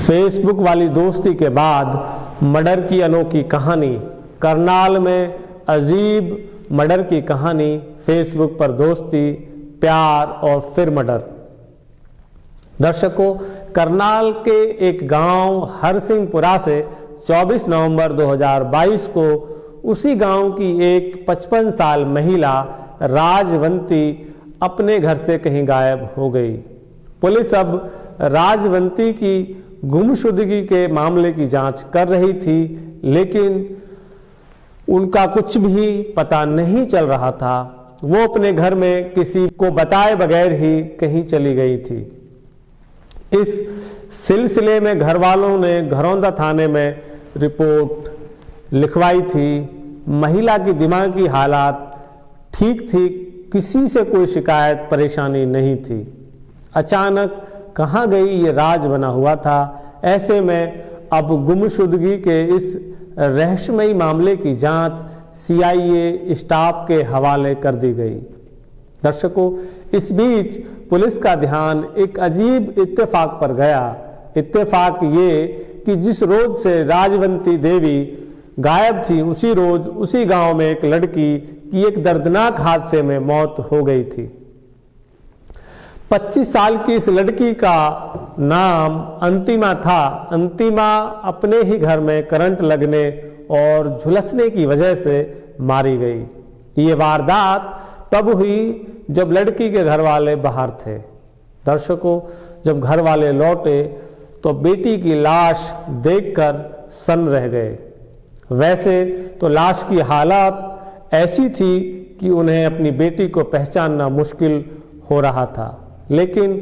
Facebook वाली दोस्ती के बाद मर्डर की अनोखी कहानी। करनाल में अजीब मर्डर की कहानी। फेसबुक पर दोस्ती, प्यार और फिर मर्डर। दर्शकों, करनाल के एक गांव हरसिंहपुरा से 24 नवंबर 2022 को उसी गांव की एक 55 साल महिला राजवंती अपने घर से कहीं गायब हो गई। पुलिस अब राजवंती की गुमशुदगी के मामले की जांच कर रही थी, लेकिन उनका कुछ भी पता नहीं चल रहा था। वो अपने घर में किसी को बताए बगैर ही कहीं चली गई थी। इस सिलसिले में घर वालों ने घरौंदा थाने में रिपोर्ट लिखवाई थी। महिला की दिमागी हालात ठीक थी, किसी से कोई शिकायत परेशानी नहीं थी। अचानक कहाँ गई ये राज बना हुआ था। ऐसे में अब गुमशुदगी के इस रहस्यमयी मामले की जांच CIA स्टाफ के हवाले कर दी गई। दर्शकों, इस बीच पुलिस का ध्यान एक अजीब इत्तेफाक पर गया। इत्तेफाक ये कि जिस रोज से राजवंती देवी गायब थी, उसी रोज उसी गांव में एक लड़की की एक दर्दनाक हादसे में मौत हो गई थी। 25 साल की इस लड़की का नाम अंतिमा था। अंतिमा अपने ही घर में करंट लगने और झुलसने की वजह से मारी गई। ये वारदात तब हुई जब लड़की के घर वाले बाहर थे। दर्शकों, जब घर वाले लौटे तो बेटी की लाश देखकर सन्न रह गए। वैसे तो लाश की हालत ऐसी थी कि उन्हें अपनी बेटी को पहचानना मुश्किल हो रहा था, लेकिन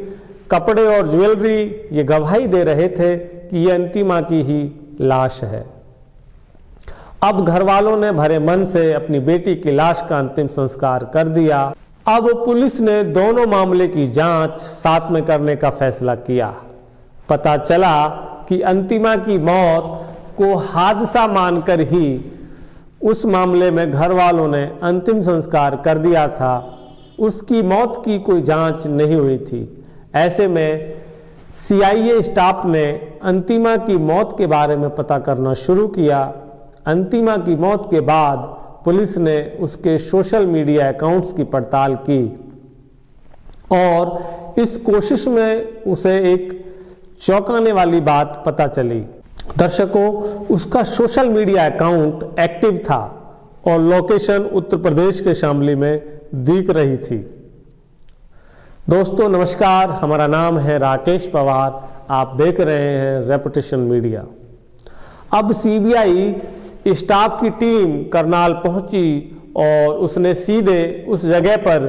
कपड़े और ज्वेलरी ये गवाही दे रहे थे कि ये अंतिमा की ही लाश है। अब घर वालों ने भरे मन से अपनी बेटी की लाश का अंतिम संस्कार कर दिया। अब पुलिस ने दोनों मामले की जांच साथ में करने का फैसला किया। पता चला कि अंतिमा की मौत को हादसा मानकर ही उस मामले में घर वालों ने अंतिम संस्कार कर दिया था। उसकी मौत की कोई जांच नहीं हुई थी। ऐसे में CIA स्टाफ ने अंतिमा की मौत के बारे में पता करना शुरू किया। अंतिमा की मौत के बाद पुलिस ने उसके सोशल मीडिया अकाउंट्स की पड़ताल की और इस कोशिश में उसे एक चौंकाने वाली बात पता चली। दर्शकों, उसका सोशल मीडिया अकाउंट एक्टिव था और लोकेशन उत्तर प्रदेश के शामली में दिख रही थी। दोस्तों नमस्कार, हमारा नाम है राकेश पवार। आप देख रहे हैं रेपुटेशन मीडिया। अब CBI स्टाफ की टीम करनाल पहुंची और उसने सीधे उस जगह पर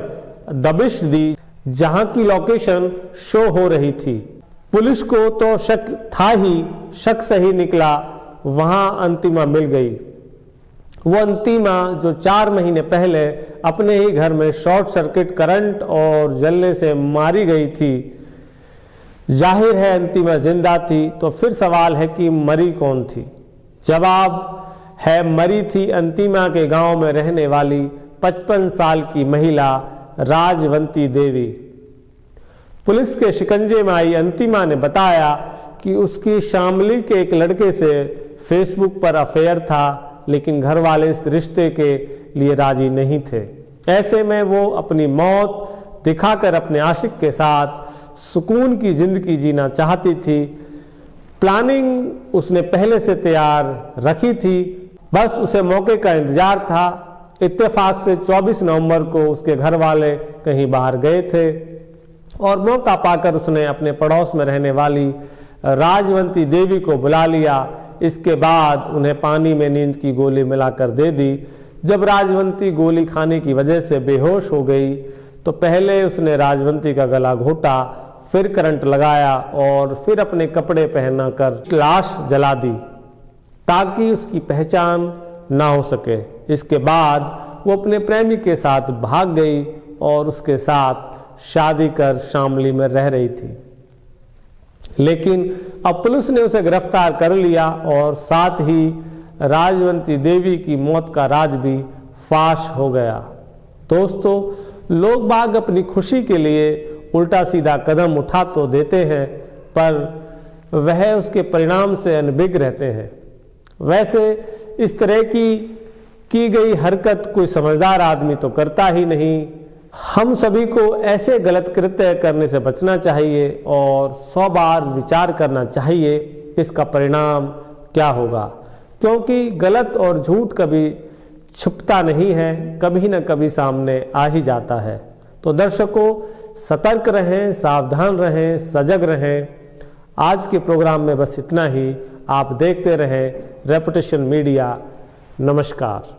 दबिश दी जहां की लोकेशन शो हो रही थी। पुलिस को तो शक था ही, शक सही निकला। वहां अंतिमा मिल गई। वो अंतिमा जो 4 महीने पहले अपने ही घर में शॉर्ट सर्किट करंट और जलने से मारी गई थी। जाहिर है अंतिमा जिंदा थी, तो फिर सवाल है कि मरी कौन थी। जवाब है, मरी थी अंतिमा के गांव में रहने वाली 55 साल की महिला राजवंती देवी। पुलिस के शिकंजे में आई अंतिमा ने बताया कि उसकी शामली के एक लड़के से फेसबुक पर अफेयर था, लेकिन घर वाले इस रिश्ते के लिए राजी नहीं थे। ऐसे में वो अपनी मौत दिखाकर अपने आशिक के साथ सुकून की जिंदगी जीना चाहती थी। प्लानिंग उसने पहले से तैयार रखी थी, बस उसे मौके का इंतजार था। इत्तेफाक से 24 नवंबर को उसके घर वाले कहीं बाहर गए थे और मौका पाकर उसने अपने पड़ोस में रहने वाली राजवंती देवी को बुला लिया। इसके बाद उन्हें पानी में नींद की गोली मिलाकर दे दी। जब राजवंती गोली खाने की वजह से बेहोश हो गई तो पहले उसने राजवंती का गला घोटा, फिर करंट लगाया और फिर अपने कपड़े पहना कर लाश जला दी ताकि उसकी पहचान ना हो सके। इसके बाद वो अपने प्रेमी के साथ भाग गई और उसके साथ शादी कर शामली में रह रही थी। लेकिन अब पुलिस ने उसे गिरफ्तार कर लिया और साथ ही राजवंती देवी की मौत का राज भी फाश हो गया। दोस्तों, लोग बाग अपनी खुशी के लिए उल्टा सीधा कदम उठा तो देते हैं, पर वह उसके परिणाम से अनभिज्ञ रहते हैं। वैसे इस तरह की गई हरकत कोई समझदार आदमी तो करता ही नहीं। हम सभी को ऐसे गलत कृत्य करने से बचना चाहिए और 100 बार विचार करना चाहिए कि इसका परिणाम क्या होगा, क्योंकि गलत और झूठ कभी छुपता नहीं है, कभी न कभी सामने आ ही जाता है। तो दर्शकों, सतर्क रहें, सावधान रहें, सजग रहें। आज के प्रोग्राम में बस इतना ही। आप देखते रहें रेपुटेशन मीडिया। नमस्कार।